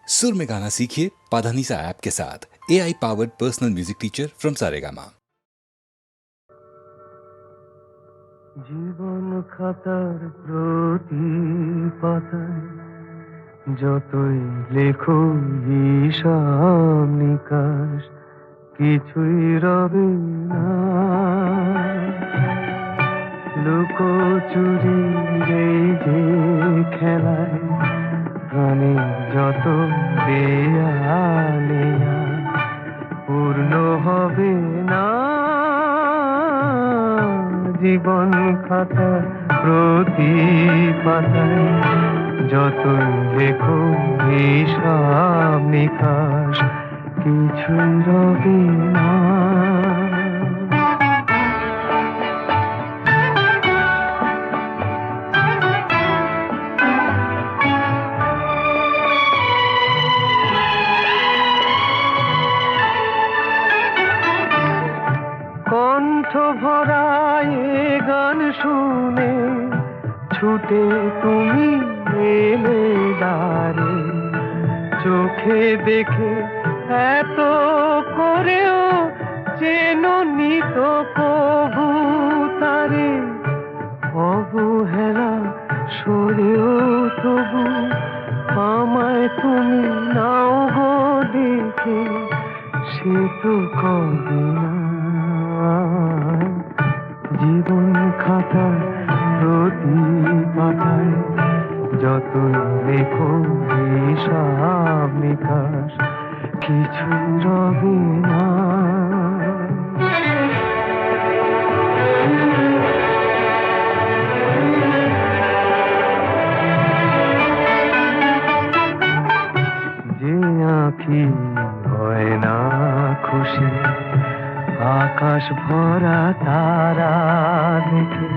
सुर में गाना सीखिए पाधानीसा ऐप के साथ। AI powered personal music teacher from Saregama. জীবন খাতার প্রতি পাতায় যতই লেখো হিসাব নিকাশ কিছুই রবে না। লুকোচুরি এই যে খেলায় প্রাণে যত দেয়ালে পূর্ণ হবে না। জীবন খাতা প্রতি পাতায় যতই লেখো হিসাব নিকাশ কিছুই রবে না। কণ্ঠ ভরায় গান শুনে ছুটে তুমি এলে দ্বারে, চোখে দেখে এত করেও চেননি তো কবু তারে। অবহেলা সরেও তবু আমায় তুমি নাও গো দেখে, সে তো কবে না। জীবন খাতা প্রতি পাতায় যতই লেখো হিসাব নিকাশ কিছু রবে না। যে আঁখি হয় না খুশি আকাশ ভরা তারা দেখে,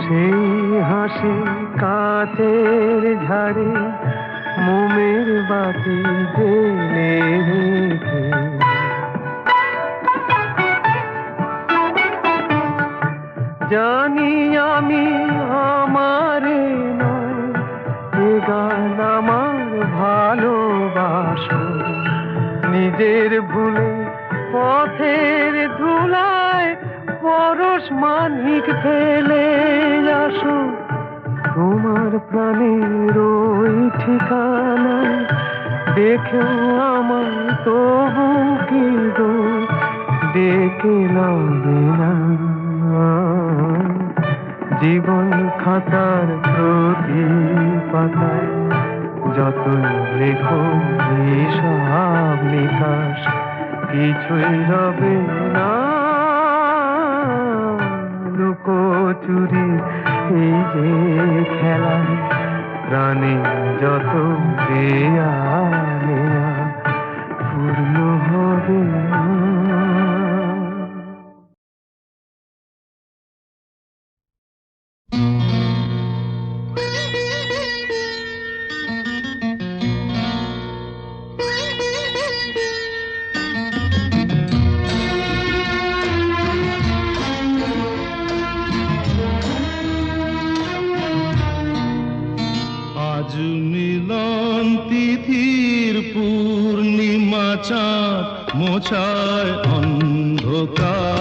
সেই হাসি কাচের ঝাড়ে মোমের বাতি জেলে রেখে। জানি আমি আমারে নয় এ গান আমার ভালোবাসো, নিজের ভুলে পথের ধুলায় পরশ মানিক ফেলে আসো। তোমার প্রাণের ওই ঠিকানায় দেখেও আমার তবু কি গো ডেকে লবে না। জীবন খাতার প্রতি পাতায় যতই লেখো হিসাব নিকাশ কিছুই রবে না। লুকোচুরি এই যে খেলায় প্রাণে যত দেয়ালে পূর্ণ হবে না। আজ মিলন তিথির পূর্ণিমা চাঁদ মোছায় অন্ধকার।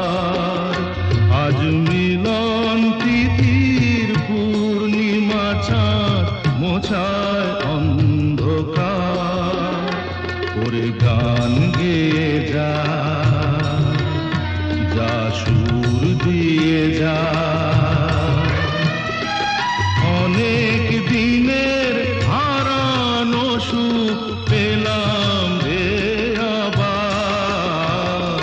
আজ মিলন তিথির পূর্ণিমা চাঁদ মোছায় অন্ধকার। ওরে গান গেয়ে যা, যা সুর দিয়ে যা, অনেক দিনের হারানো সুখ পেলাম রে আবার।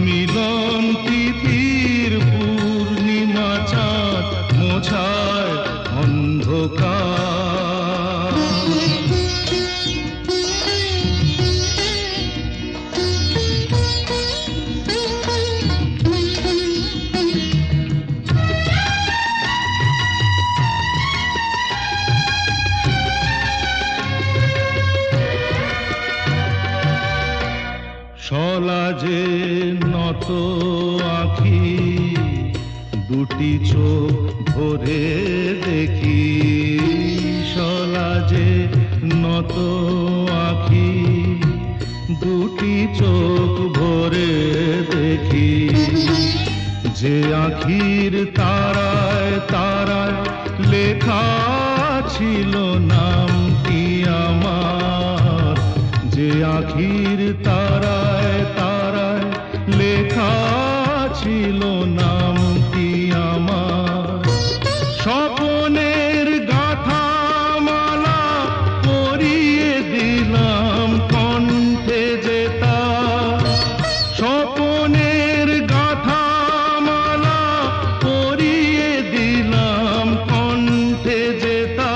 মিলন তিথির পূর্ণিমা চাঁদ মোছায় অন্ধকার। সলাজে নত আঁখি দুটি চোখ ভরে দেখি। সলাজে নত আঁখি দুটি চোখ ভরে দেখি, যে আঁখির তারায় তারায় লেখা ছিল নামটি আমার, যে আঁখির তারায় তারায় লেখা ছিল নামটি আমার। স্বপনের গাথা মালা পরিয়ে দিলাম কণ্ঠে যেতা, স্বপনের গাথা মালা পরিয়ে দিলাম কণ্ঠে যেতা।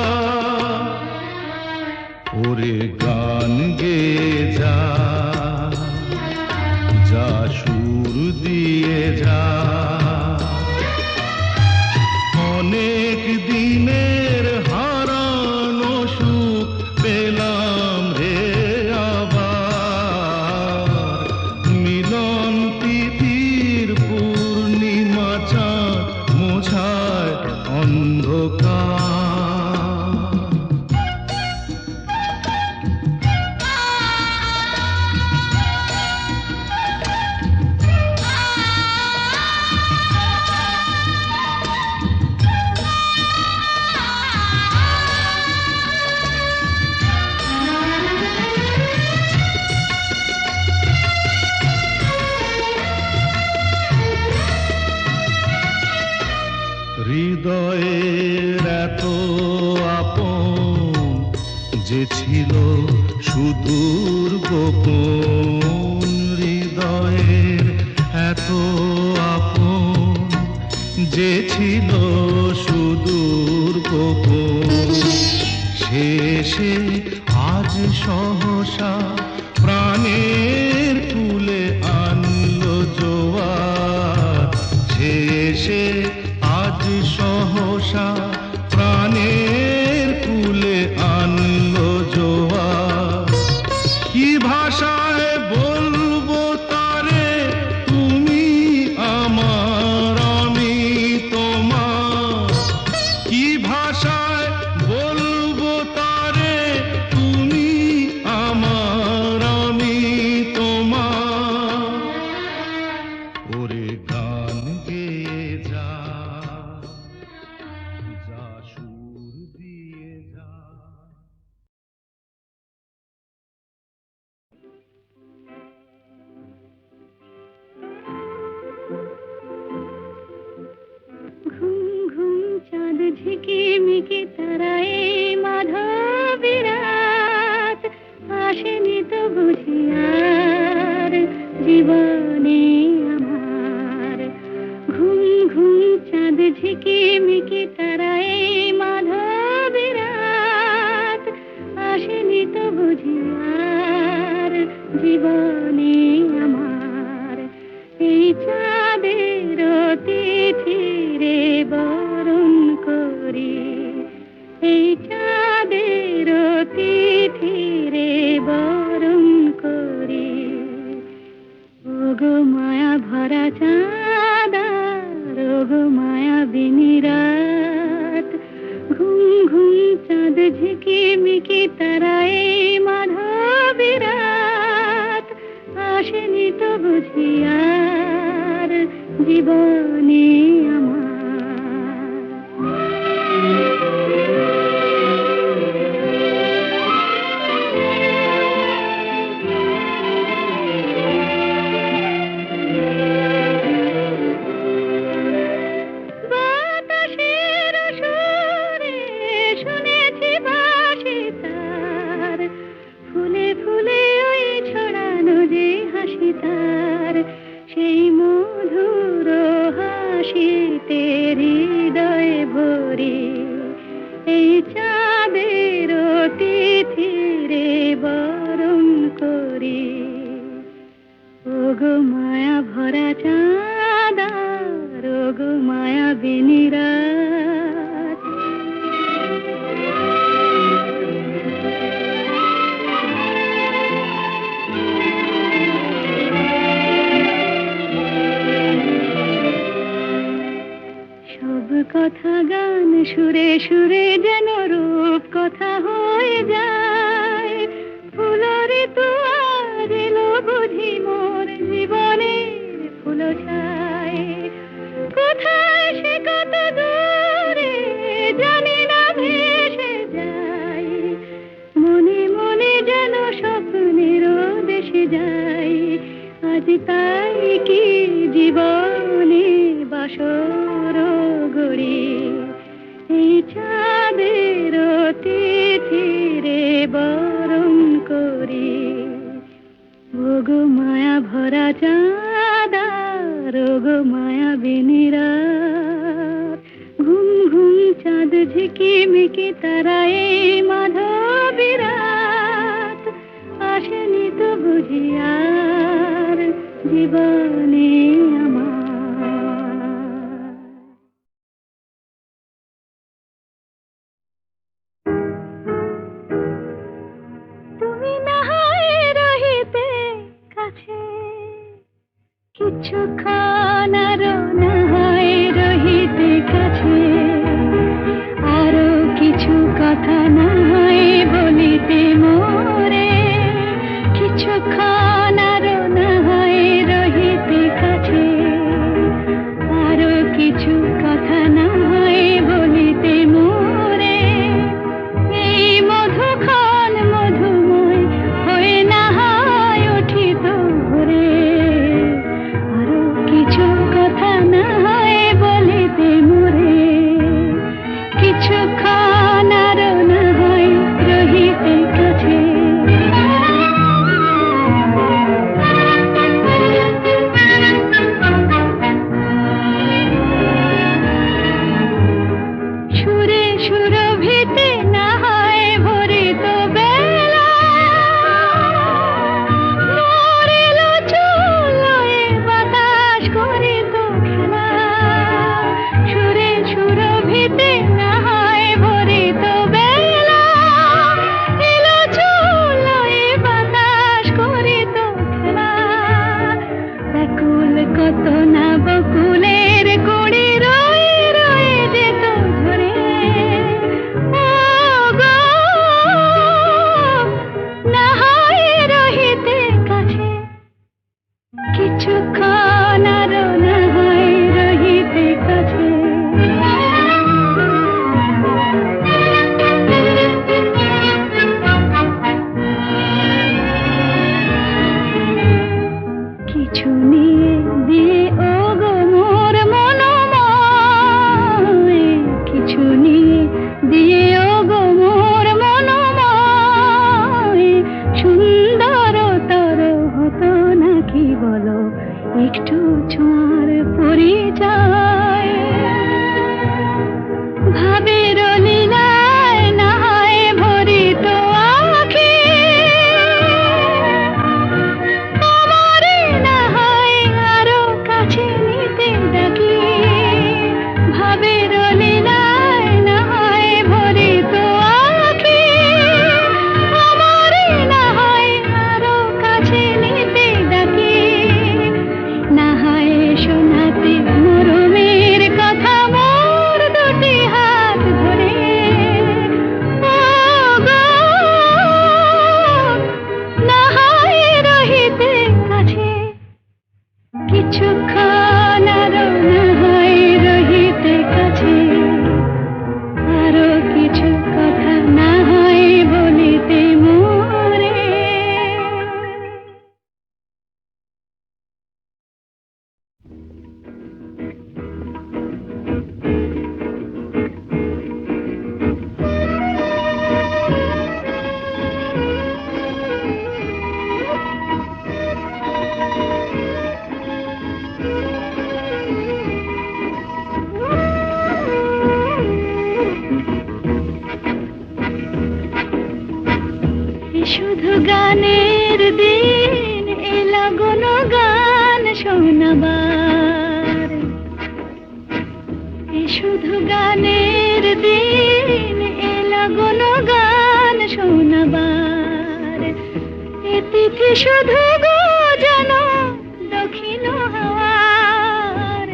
ওরে গান গেয়ে যা, যা সুর দিয়ে যা, অনেক দিনের হারানো সুখ পেলাম রে আবার। মিলন তিথির পূর্ণিমা চাঁদ মোছায় অন্ধকার। হৃদয়ের এত আপন যে ছিল সুদূর গোপন, হৃদয়ের এত আপন যে ছিল সুদূর গোপন, শেষে আজ সহসা প্রাণের কুলে আনলো জোয়ার। শেষে আজ সহসা প্রাণের কুলে আনলো জোয়ার। কি ভাষায় বলবো তারে তুমি আমার আমি তোমার, কি ভাষায় বলবো তারে তুমি আমার আমি তোমার। ওরে গান গেয়ে যা, যা সুর দিয়ে যা। ঘুম ঘুম চাঁদ ঝিকিমিকি তারায় মাধবী রাত, আসেনি তো বুঝি আর জীবনে আমার। ঘুম ঘুম চাঁদ ঝিকিমিকি তারায় মাধবী রাত, আসেনি তো বুঝি আর জীবনে আমার। এই চাঁদের তিথিরে বরণ করি, এই চাঁদের তিথিরে বরণ করি। ওগো মায়া ভরা চাঁদ, ওগো মায়া বিনি রাত, ঘুম ঘুম চাঁদ ঝিকিমিকি তারায় মাধবী রাত, আসেনি তো বুঝি আর জীবনে আমার। বাতাসের সুরে শুনেছি বাঁশি তার, ফুলে ফুলে ওই ছড়ানো যে হাসি তার, সেই মধুর হাসিতে হৃদয়ে ভরে। এই চাঁদের তিথিরে বরণ করি, ওগো মায়া ভরা চাঁদ, ওগো মায়া বিনি রাত। সব কথা গান সুরে সুরে যেন রূপ কথা হয়ে যায়, ফুল যেন স্বপ্নের দেশে যাই, আজ তাই কি জীবনে বাসর গড়ি, এই চাঁদের তিথিরে বরণ করি। ওগো মায়া ভরা চাঁদা, ওগো মায়া বিনিরা, ঘুম ঘুম চাঁদ ঝিকিমিকি তারা এই মাধবী রাত, আসেনি তো বুঝি আর জীবনে আমার। তুমি না হয় রহিতে কাছে, কিছুক্ষণ আরো না হয় রহিতে কাছে, আরো কিছু কথা না হয় বলিতে মোরে, কিছুক্ষণ আরো না হয় রহিতে কাছে, আরো কিছু কথা না হয় বলিতে মোরে, এই মধুক্ষণ মধুময় হয়ে না হয় উঠিত ভোরে, আরো কিছু কথা না হয় বলিতে মোরে, কিছুক্ষণ আরো না হয় রহিতে কাছে। সুরে সুরভিতে না হয় ভরিত বেলা, মরিল চুলোয় বাতাস করিত খেলা, সুরে সুরভিতে না হয় ভরিত বেলা, এলো চুলোয় বাতাস করিত খেলা, ব্যাকুল কত না বকুলের কুড়ি রয়ে রয়ে যেত ঝরে, ও গো না হয় রহিতে কাছে, কিছুক্ষণ আরো না হয় রহিতে কাছে। কিছু নিয়ে দিয়ে ও গো মোর মনোময়, কিছু নিয়ে দিয়ে ও গো মোর মনোময়, সুন্দরতর হতো নাকি বলো একটু ছোঁয়ার পরিচয়, ভাবের লীলায় না হয় ভরিত আঁখি, আমারে না হয় আরো কাছে নিতে ডাকি, ভাবের লীলায় না হয় ভরিত আঁখি, আমারে না হয় আরো কাছে নিতে ডাকি, না হয় শোনাতে মরমের কথা মোর দুটি হাত ধরে, ও গো না হয় রহিতে কাছে, কিছুক্ষণ আরো না হয় রহিতে কাছে, আরো কিছু কথা না হয় বলিতে মোরে। শুধু গানের দিন এলা গণ গান শোনাবার, শুধু গানের দিন এলা গণ গান শোনাবার, এ তিথি শুধু গো যেন দক্ষিণ হাওয়ার,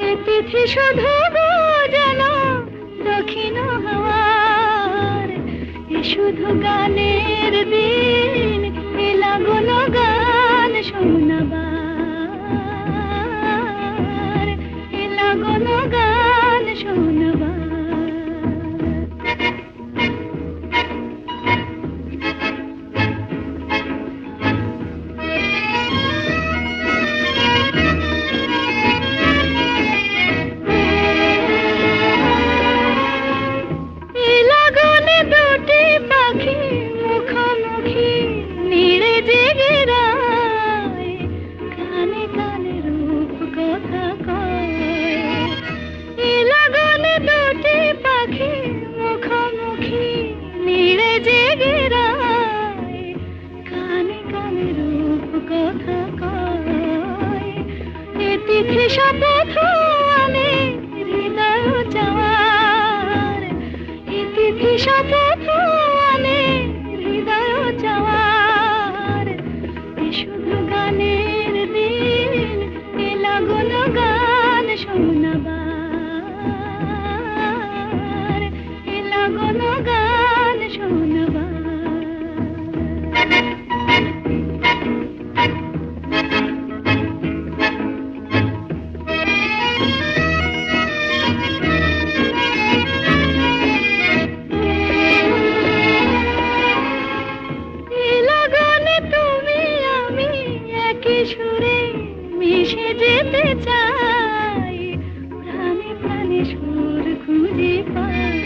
এ তিথি শুধু গো যেন দক্ষিণ হাওয়ার, এ শুধু গানের দিন এলা গণ গান শোনাবার, এলা গণ গান শোনাবার। তিথি শপথ আনে হৃদয় যাওয়ার, এই তিথি শপথ আনে হৃদয় যাওয়ার। এ শুধু গানের দিন, এ লাগল গান শোনাবার, এ লাগল গান শোনাবার। সুরে মিশে যেতে চাই, প্রাণে প্রাণে সুর খুঁজে পাই।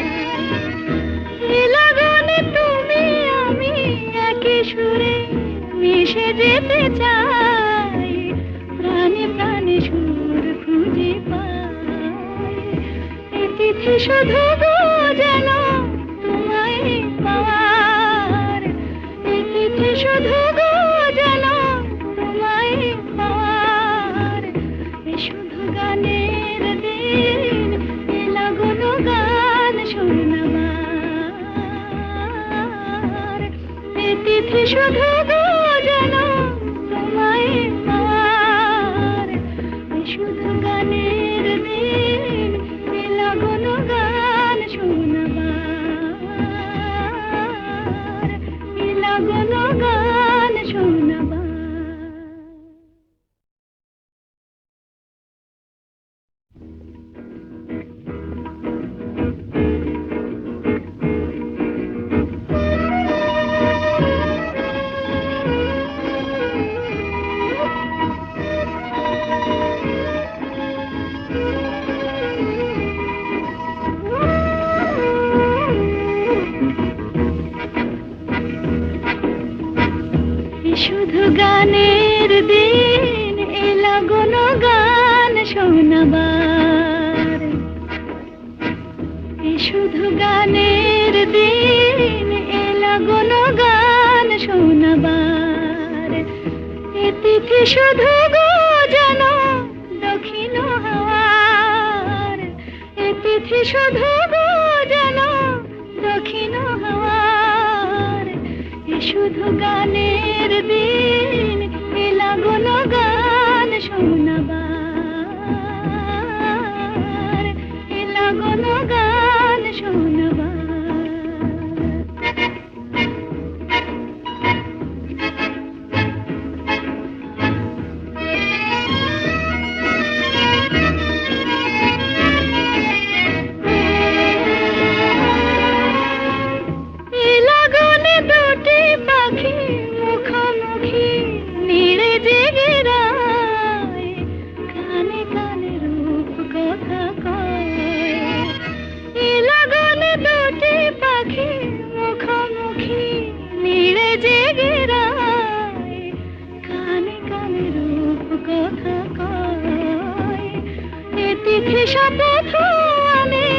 এ লগনে তুমি আমি একই সুরে মিশে যেতে চাই, প্রাণে প্রাণে সুর খুঁজে পাই। এ তিথি শুধু গো যেন তোমায় পাওয়ার, এ তিথি শুধু গো যেন পাওয়ার। এ শুধু গানের দিন, এ লাগল গান শোনাবার। এ তিথি শুধু গো যেন তোমায় পাওয়ার, এ শুধু গানের দিন, এ লাগল গান শোনাবার, এ লাগল গান শোনাবার। শুধু গানের দিন, এ লাগল গান শোনাবার। এ শুধু গানের দিন, এ লাগল গান শোনাবার। এ তিথি শুধু গো যেন দক্ষিণ হাওয়ার, এ তিথি শুধু গো যেন দক্ষিণ হাওয়ার। এ শুধু গানের দিন, এ লাগল গান শোনাবার, এ লাগল গান শোনাবার। তিথি শপথ আনে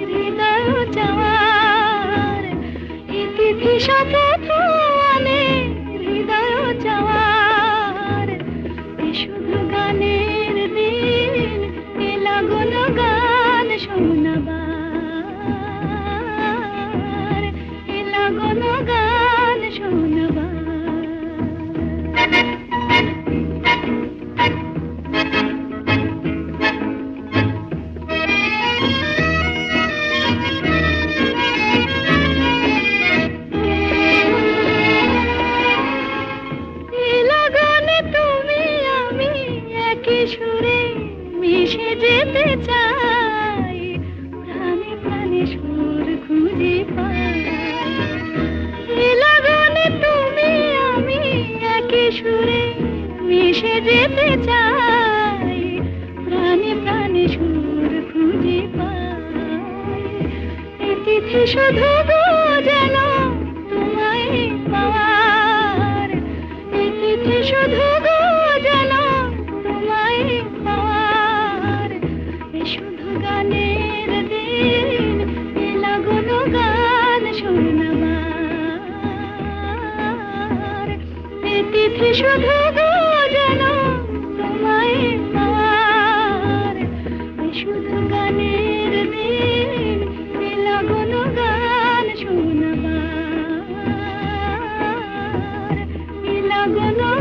হৃদয় যাওয়ার, এ তিথি শপথ আনে হৃদয় যাওয়ার। এ শুধু গানের দিন, এ লাগল গান শোনাবার, এ লাগল গান শোনাবার। সুরে মিশে যেতে চাই, প্রাণে প্রাণে সুর খুঁজে পাই। এ লগনে তুমি আমি একই সুরে মিশে যেতে চাই, প্রাণে প্রাণে সুর খুঁজে পাই। এ তিথি শুধু গো যেন তোমায় পাওয়ার, এ তিথি শুধু গো যেন তোমায় পাওয়ার। এ শুধু গানের দিন, এ লাগল গান শোনাবার। এ তিথি শুধু গো যেন তোমায় পাওয়ার, মগ্ন